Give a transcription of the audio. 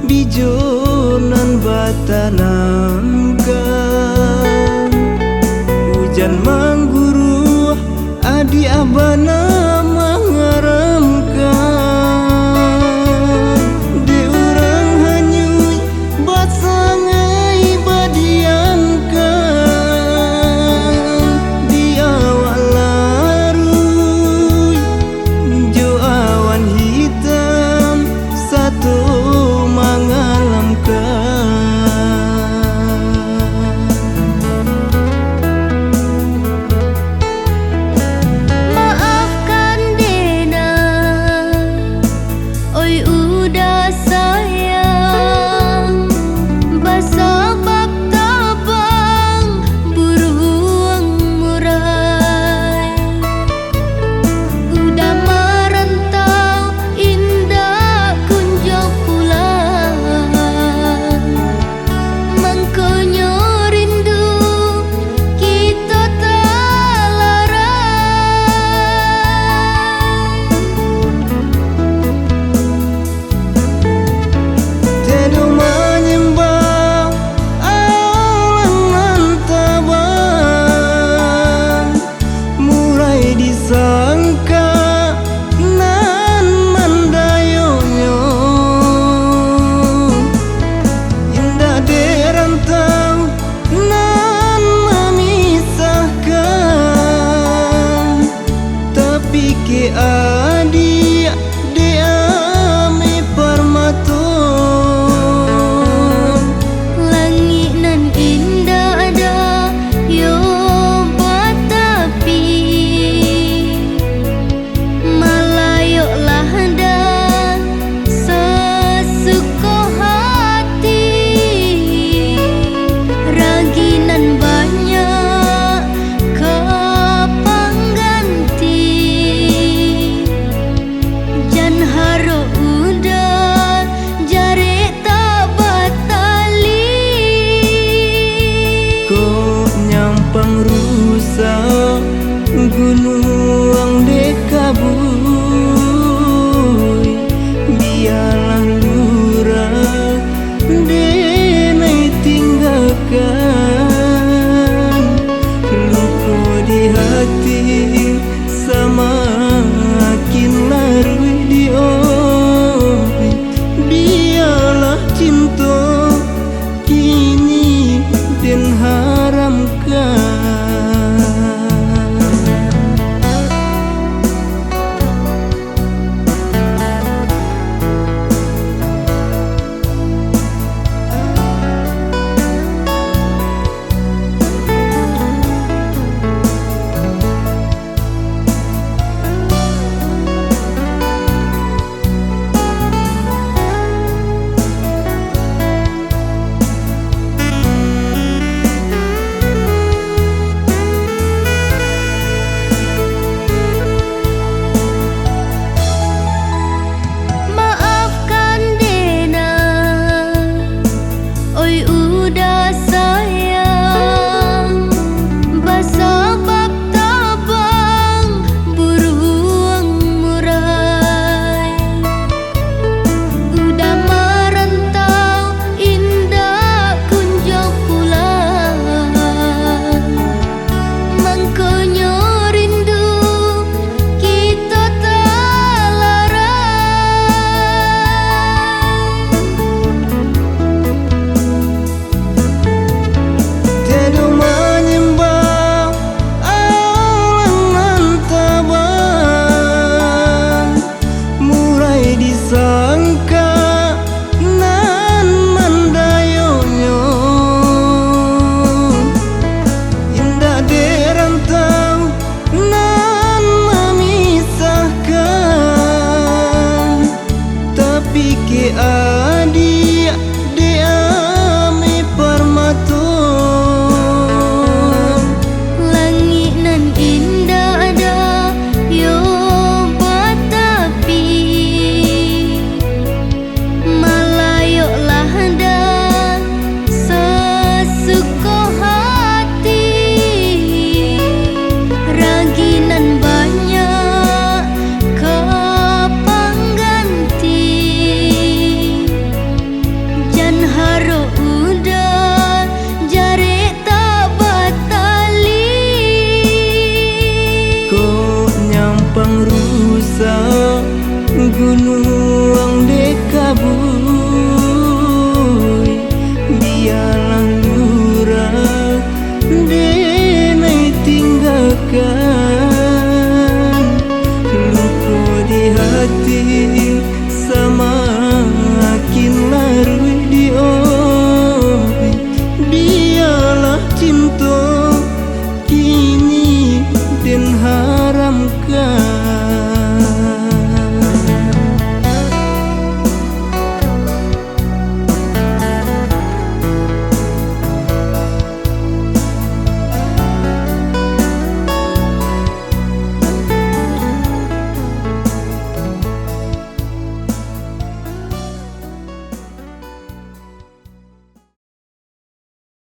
Bijonan batanamkan, hujan mengguru adi abana mengaramkan. De urang hanyui basangai badiangkan, di awal larui jo awan hitam satu maafkan Dena, oi udah sayang, basabab tabang buruang murai, udah merantau indah kunjung pulang, mangkonyo rindu kita talarai. Tedu menyembah alangan tabang, mulai disangka nan mandayonyo, indah derantau nan memisahkan, tapi ke adik de ame parmaton. Langit nan indah ada yo batapi, malayoklah dan sesuko hati, raginan banyak kepangganti, jan haro udah jare tak batali. Kok nyampang rusak gunung dekabui, biarlah lurah denai tinggalkan, luka di hati semakin larut dioi, biarlah cinta kini den haramkan. ang rusak gunung dekabui biarlah lurah denai tinggalkan